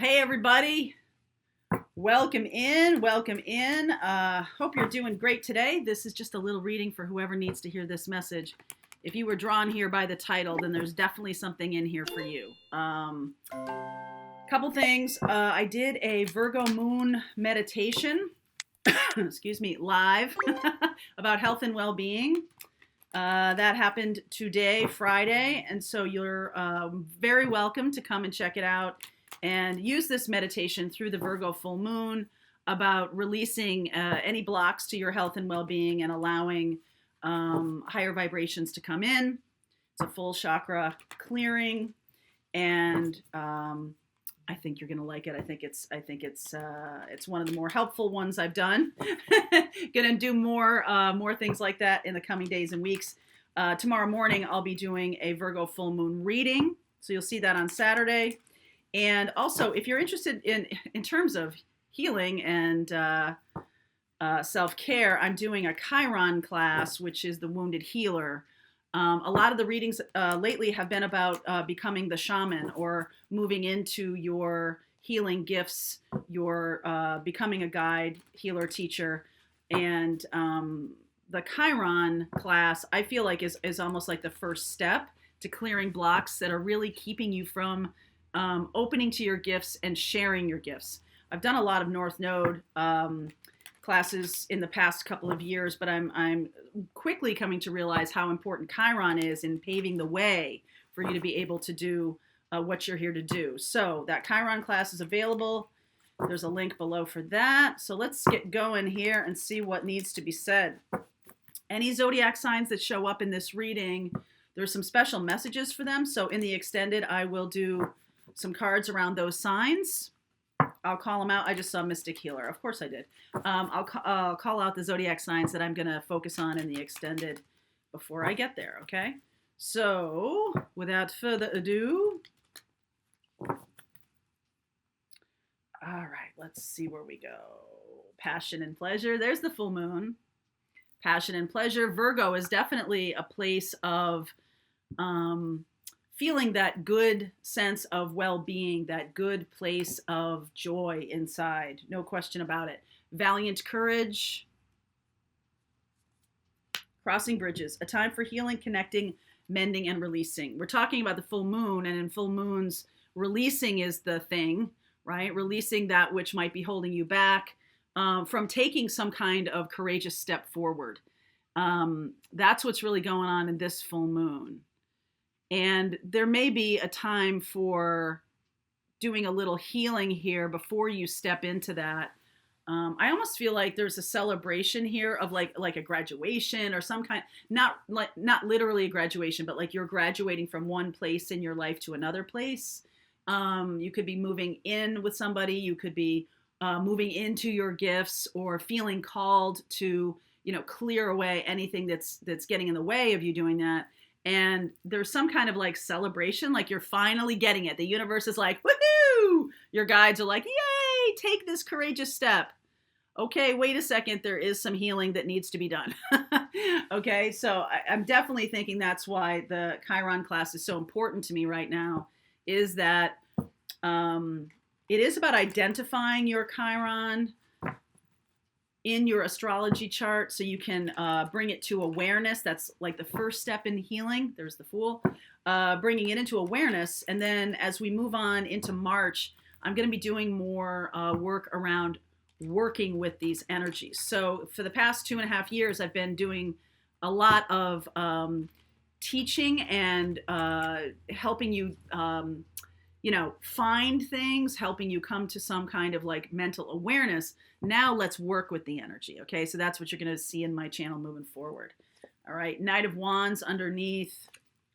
Hey everybody, welcome in, welcome in. Hope you're doing great today. This is just a little reading for whoever needs to hear this message. If you were drawn here by the title, then there's definitely something in here for you. Couple things. I did a Virgo moon meditation, excuse me, live about health and well-being. That happened today, Friday, and so you're very welcome to come and check it out and use this meditation through the Virgo full moon about releasing any blocks to your health and well-being and allowing higher vibrations to come in. It's a full chakra clearing, and I think you're gonna like it. I think it's one of the more helpful ones I've done. Gonna do more things like that in the coming days and weeks. Tomorrow morning I'll be doing a Virgo full moon reading, so you'll see that on Saturday. And also, if you're interested in terms of healing and self-care, I'm doing a Chiron class, which is the wounded healer. A lot of the readings lately have been about becoming the shaman or moving into your healing gifts, your becoming a guide, healer, teacher. And the Chiron class, I feel like is almost like the first step to clearing blocks that are really keeping you from opening to your gifts and sharing your gifts. I've done a lot of North Node classes in the past couple of years, but I'm quickly coming to realize how important Chiron is in paving the way for you to be able to do what you're here to do. So that Chiron class is available. There's a link below for that. So let's get going here and see what needs to be said. Any zodiac signs that show up in this reading, there's some special messages for them. So in the extended, I will do some cards around those signs. I'll call them out. I just saw Mystic Healer. Of course I did. I'll call out the zodiac signs that I'm going to focus on in the extended before I get there, okay? So, without further ado, all right, let's see where we go. Passion and pleasure. There's the full moon. Passion and pleasure. Virgo is definitely a place of feeling that good sense of well-being, that good place of joy inside. No question about it. Valiant courage. Crossing bridges. A time for healing, connecting, mending, and releasing. We're talking about the full moon, and in full moons, releasing is the thing, right? Releasing that which might be holding you back from taking some kind of courageous step forward. That's what's really going on in this full moon. And there may be a time for doing a little healing here before you step into that. I almost feel like there's a celebration here of like a graduation or some kind, not literally a graduation, but like you're graduating from one place in your life to another place. You could be moving in with somebody. You could be moving into your gifts or feeling called to, clear away anything that's getting in the way of you doing that. And there's some kind of like celebration, like you're finally getting it. The universe is like, woohoo! Your guides are like, yay, take this courageous step. Okay, wait a second, there is some healing that needs to be done. Okay, so I'm definitely thinking that's why the Chiron class is so important to me right now, is that it is about identifying your Chiron in your astrology chart so you can bring it to awareness. That's like the first step in healing. There's the Fool. Bringing it into awareness. And then as we move on into March, I'm going to be doing more work around working with these energies. So for the past 2.5 years, I've been doing a lot of teaching and helping you find things, helping you come to some kind of like mental awareness. Now let's work with the energy. Okay. So that's what you're going to see in my channel moving forward. All right. Knight of Wands underneath,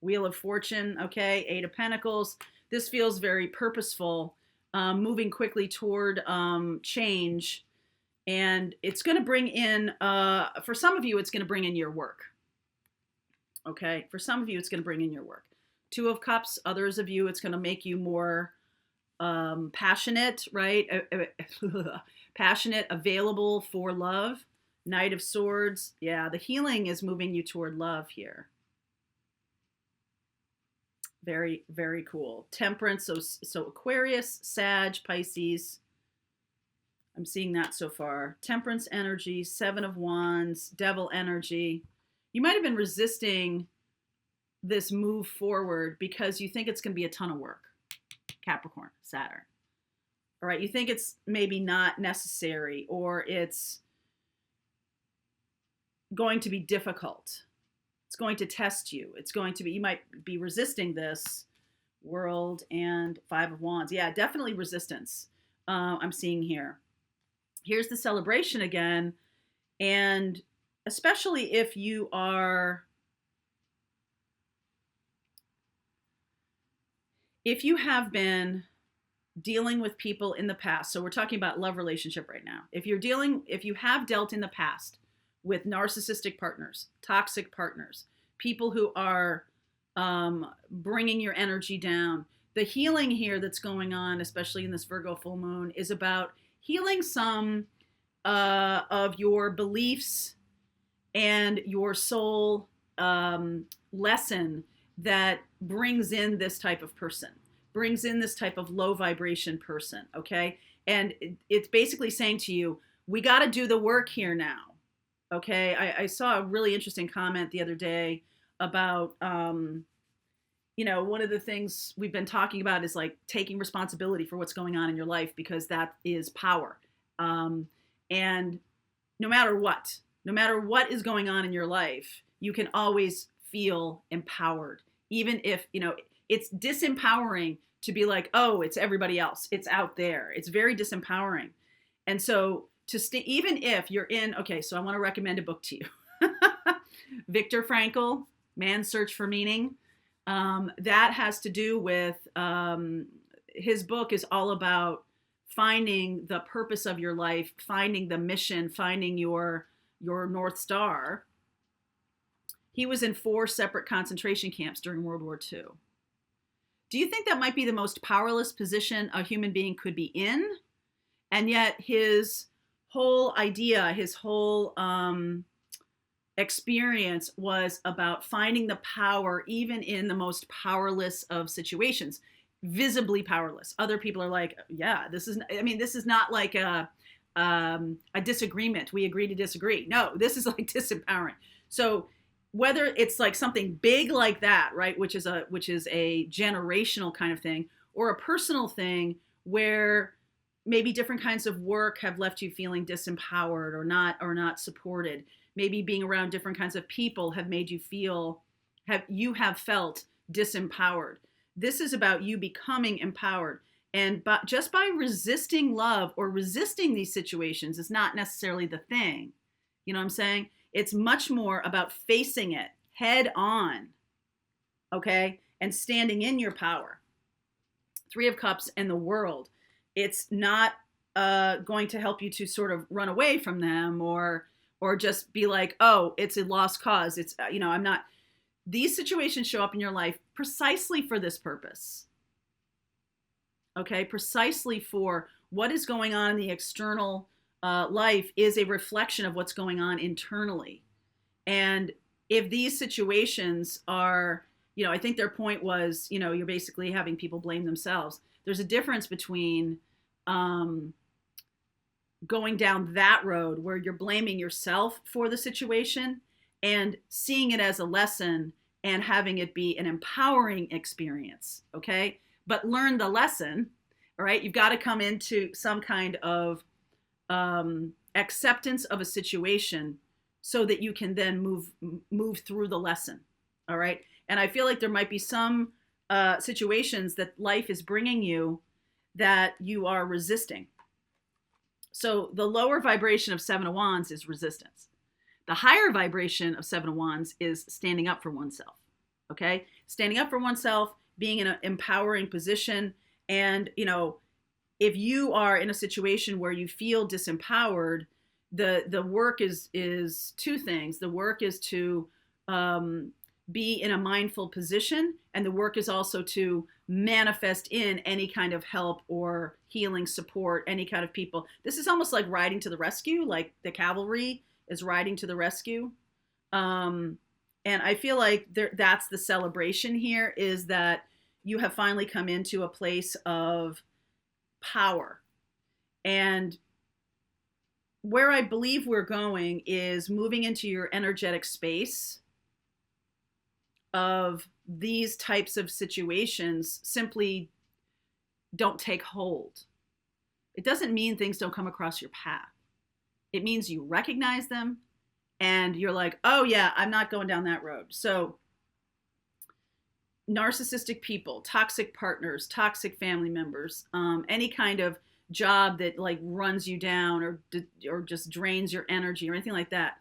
Wheel of Fortune. Okay. 8 of Pentacles. This feels very purposeful, moving quickly toward change. And it's going to bring in, for some of you, it's going to bring in your work. Okay. For some of you, it's going to bring in your work. 2 of Cups, others of you, it's going to make you more passionate, right? Passionate, available for love. Knight of Swords. Yeah, the healing is moving you toward love here. Very, very cool. Temperance, so Aquarius, Sag, Pisces. I'm seeing that so far. Temperance energy, Seven of Wands, Devil energy. You might have been resisting this move forward because you think it's going to be a ton of work. Capricorn, Saturn. All right, you think it's maybe not necessary, or it's going to be difficult. It's going to test you. It's going to be, you might be resisting this. World and Five of Wands. Yeah, definitely resistance. I'm seeing here. Here's the celebration again. And especially if you are, if you have been dealing with people in the past, so we're talking about love relationship right now. If you have dealt in the past with narcissistic partners, toxic partners, people who are bringing your energy down, the healing here that's going on, especially in this Virgo full moon, is about healing some of your beliefs and your soul lesson that brings in this type of person, brings in this type of low vibration person, okay? And it's basically saying to you, we got to do the work here now, okay? I saw a really interesting comment the other day about, one of the things we've been talking about is like taking responsibility for what's going on in your life, because that is power. And no matter what is going on in your life, you can always feel empowered. Even if, it's disempowering to be like, oh, it's everybody else. It's out there. It's very disempowering. And so even if you're in, okay, so I want to recommend a book to you. Viktor Frankl, Man's Search for Meaning. That has to do with, his book is all about finding the purpose of your life, finding the mission, finding your North Star. He was in 4 separate concentration camps during World War II. Do you think that might be the most powerless position a human being could be in? And yet his whole idea, his whole experience was about finding the power even in the most powerless of situations, visibly powerless. Other people are like, yeah, this is not like a disagreement. We agree to disagree. No, this is like disempowering. So whether it's like something big like that, right, which is a generational kind of thing, or a personal thing where maybe different kinds of work have left you feeling disempowered or not supported. Maybe being around different kinds of people have made you have felt disempowered. This is about you becoming empowered. And just by resisting love or resisting these situations is not necessarily the thing. You know what I'm saying? It's much more about facing it head on, okay? And standing in your power. 3 of Cups and the World. It's not going to help you to sort of run away from them or just be like, oh, it's a lost cause. It's, I'm not. These situations show up in your life precisely for this purpose. Okay, precisely for what is going on in the external life is a reflection of what's going on internally. And if these situations are, I think their point was, you're basically having people blame themselves. There's a difference between going down that road where you're blaming yourself for the situation and seeing it as a lesson and having it be an empowering experience, okay? But learn the lesson, all right? You've got to come into some kind of acceptance of a situation so that you can then move through the lesson, all right? And I feel like there might be some situations that life is bringing you that you are resisting. So the lower vibration of 7 of Wands is resistance. The higher vibration of 7 of Wands is standing up for oneself, okay? Standing up for oneself, being in an empowering position. And, if you are in a situation where you feel disempowered, the work is 2 things. The work is to be in a mindful position, and the work is also to manifest in any kind of help or healing support, any kind of people. This is almost like riding to the rescue, like the cavalry is riding to the rescue. And I feel like that's the celebration here, is that you have finally come into a place of power. And where I believe we're going is moving into your energetic space of these types of situations simply don't take hold. It doesn't mean things don't come across your path. It means you recognize them and you're like, oh yeah, I'm not going down that road. So narcissistic people, toxic partners, toxic family members, any kind of job that like runs you down or just drains your energy or anything like that.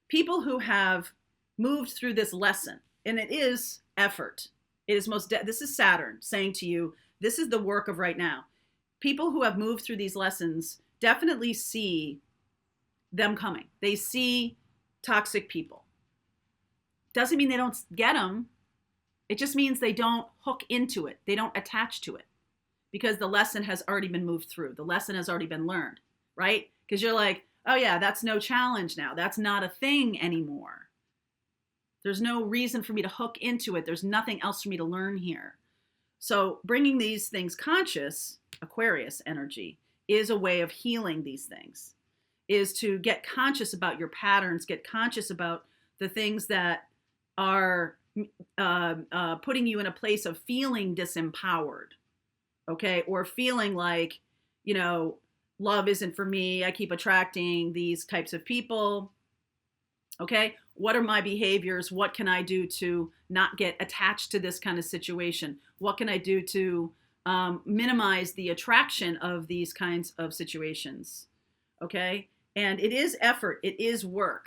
People who have moved through this lesson, and it is effort. It is this is Saturn saying to you, this is the work of right now. People who have moved through these lessons definitely see them coming. They see toxic people. Doesn't mean they don't get them. It just means they don't hook into it. They don't attach to it because the lesson has already been moved through. The lesson has already been learned, right? Because you're like, oh yeah, that's no challenge now. That's not a thing anymore. There's no reason for me to hook into it. There's nothing else for me to learn here. So bringing these things conscious, Aquarius energy, is a way of healing these things, is to get conscious about your patterns, get conscious about the things that are putting you in a place of feeling disempowered, okay? Or feeling like, you know, love isn't for me. I keep attracting these types of people, okay? What are my behaviors? What can I do to not get attached to this kind of situation? What can I do to minimize the attraction of these kinds of situations, okay? And it is effort. It is work.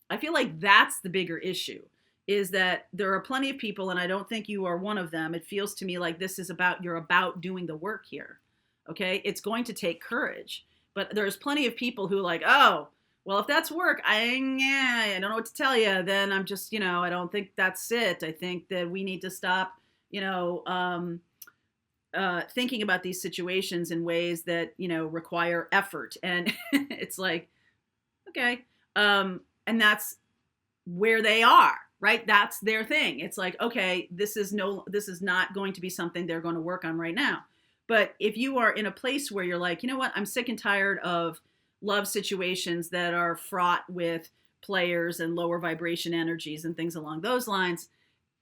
I feel like that's the bigger issue, is that there are plenty of people, and I don't think you are one of them. It feels to me like this is about, you're about doing the work here, okay? It's going to take courage, but there's plenty of people who are like, oh, well, if that's work, I don't know what to tell you. Then I'm just, you know, I don't think that's it. I think that we need to stop, you know, thinking about these situations in ways that, you know, require effort. And it's like, okay. And that's where they are, right? That's their thing. It's like, okay, this is not going to be something they're going to work on right now. But if you are in a place where you're like, you know what, I'm sick and tired of love situations that are fraught with players and lower vibration energies and things along those lines,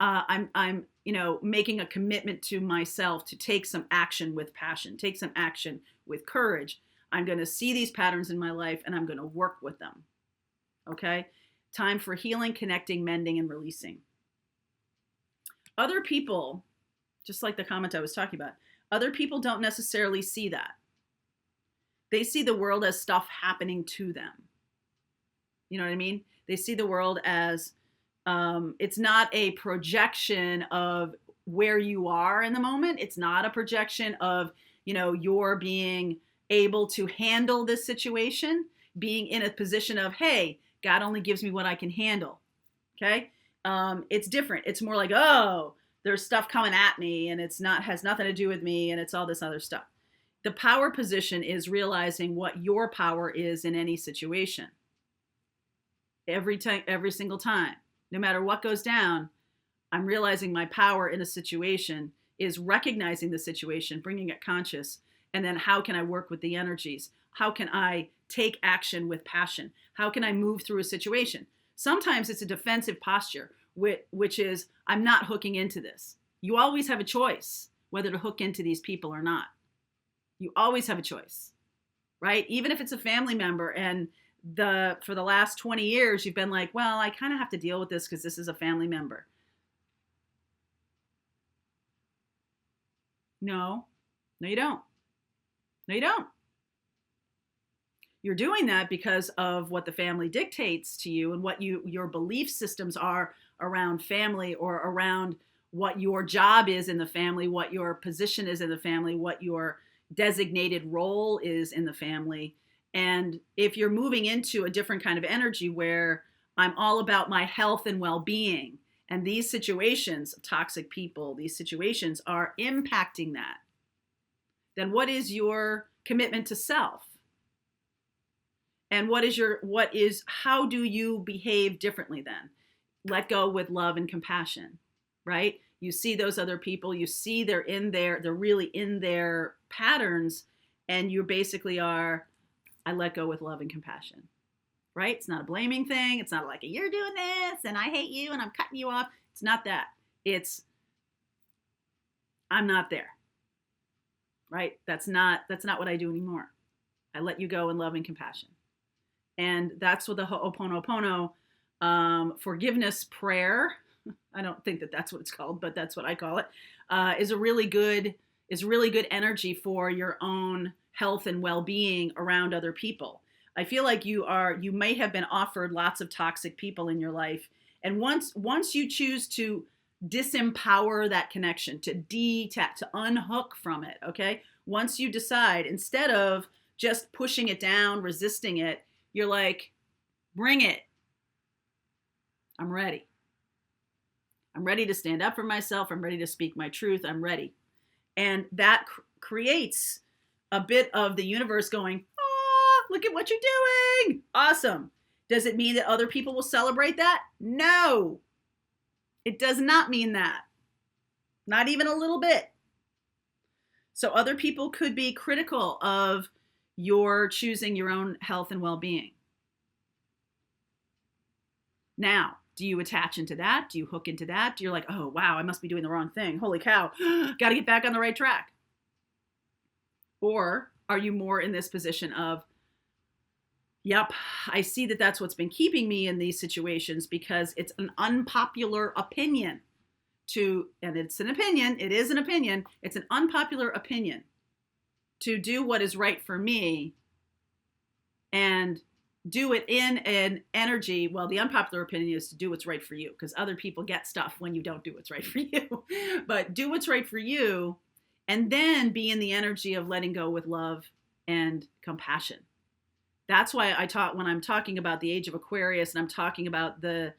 I'm you know, making a commitment to myself to take some action with passion, take some action with courage. I'm going to see these patterns in my life and I'm going to work with them. Okay? Time for healing, connecting, mending, and releasing. Other people, just like the comment I was talking about, other people don't necessarily see that. They see the world as stuff happening to them. You know what I mean? They see the world as it's not a projection of where you are in the moment. It's not a projection of, you know, you're being able to handle this situation, being in a position of, hey, God only gives me what I can handle. Okay? It's different. It's more like, oh, there's stuff coming at me and has nothing to do with me and it's all this other stuff. The power position is realizing what your power is in any situation. Every single time, no matter what goes down, I'm realizing my power in a situation is recognizing the situation, bringing it conscious, and then how can I work with the energies? How can I take action with passion? How can I move through a situation? Sometimes it's a defensive posture, which is, I'm not hooking into this. You always have a choice whether to hook into these people or not. You always have a choice, right? Even if it's a family member and for the last 20 years, you've been like, well, I kind of have to deal with this because this is a family member. No, you don't. No, you don't. You're doing that because of what the family dictates to you and what your belief systems are around family or around what your job is in the family, what your position is in the family, what your designated role is in the family. And if you're moving into a different kind of energy where I'm all about my health and well-being, and these situations of toxic people, these situations are impacting that, then what is your commitment to self? And how do you behave differently then? Let go with love and compassion, right? You see those other people, you see they're really in their patterns, and you basically are, I let go with love and compassion, right? It's not a blaming thing. It's not like, you're doing this and I hate you and I'm cutting you off. It's not that. It's, I'm not there, right? That's not what I do anymore. I let you go in love and compassion. And that's what the Ho'oponopono forgiveness prayer, I don't think that that's what it's called, but that's what I call it, is really good energy for your own health and well-being around other people. I feel like you may have been offered lots of toxic people in your life. And once you choose to disempower that connection, to detach, to unhook from it, okay? Once you decide, instead of just pushing it down, resisting it, you're like, bring it. I'm ready. I'm ready to stand up for myself. I'm ready to speak my truth. I'm ready. And that creates a bit of the universe going, oh, look at what you're doing. Awesome. Does it mean that other people will celebrate that? No. It does not mean that. Not even a little bit. So other people could be critical of your choosing your own health and well-being. Now, do you attach into that? Do you hook into that? You're like, oh, wow, I must be doing the wrong thing. Holy cow. Got to get back on the right track. Or are you more in this position of, yep, I see that that's what's been keeping me in these situations because it's an unpopular opinion and it's an opinion, it is an opinion, it's an unpopular opinion to do what is right for me and do it in an energy. Well, the unpopular opinion is to do what's right for you because other people get stuff when you don't do what's right for you. But do what's right for you and then be in the energy of letting go with love and compassion. That's why when I'm talking about the age of Aquarius and I'm talking about the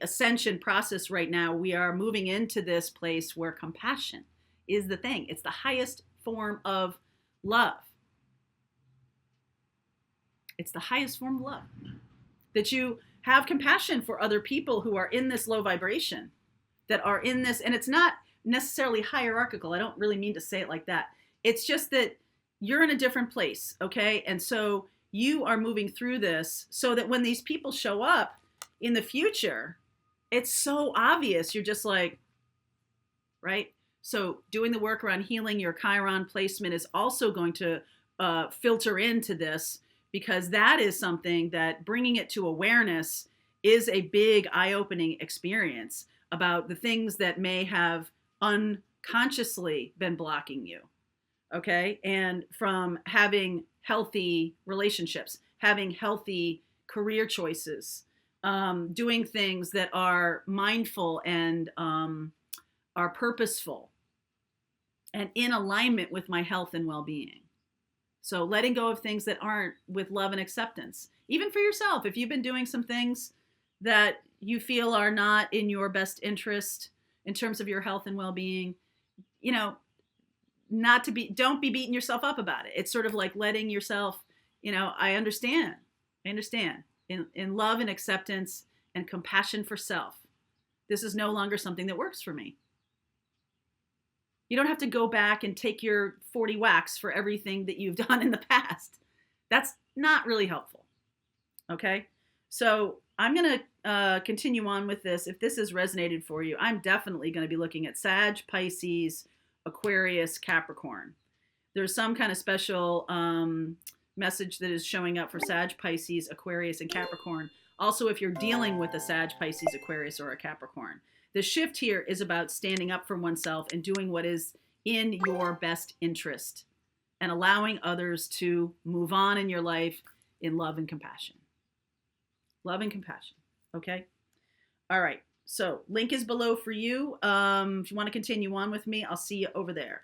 ascension process right now, we are moving into this place where compassion is the thing. It's the highest form of love. It's the highest form of love. That you have compassion for other people who are in this low vibration, that are in this, and it's not necessarily hierarchical. I don't really mean to say it like that. It's just that you're in a different place, okay? And so you are moving through this so that when these people show up in the future, it's so obvious. You're just like, right? So doing the work around healing your Chiron placement is also going to filter into this, because that is something that bringing it to awareness is a big eye-opening experience about the things that may have unconsciously been blocking you, okay? And from having healthy relationships, having healthy career choices, doing things that are mindful and are purposeful and in alignment with my health and well-being. So letting go of things that aren't with love and acceptance, even for yourself. If you've been doing some things that you feel are not in your best interest in terms of your health and well-being, don't be beating yourself up about it. It's sort of like letting yourself, I understand in love and acceptance and compassion for self. This is no longer something that works for me. You don't have to go back and take your 40 whacks for everything that you've done in the past. That's not really helpful. Okay? So I'm going to continue on with this. If this has resonated for you, I'm definitely going to be looking at Sag, Pisces, Aquarius, Capricorn. There's some kind of special message that is showing up for Sag, Pisces, Aquarius, and Capricorn. Also, if you're dealing with a Sag, Pisces, Aquarius, or a Capricorn. The shift here is about standing up for oneself and doing what is in your best interest and allowing others to move on in your life in love and compassion. Love and compassion. Okay? All right. So link is below for you. If you want to continue on with me, I'll see you over there.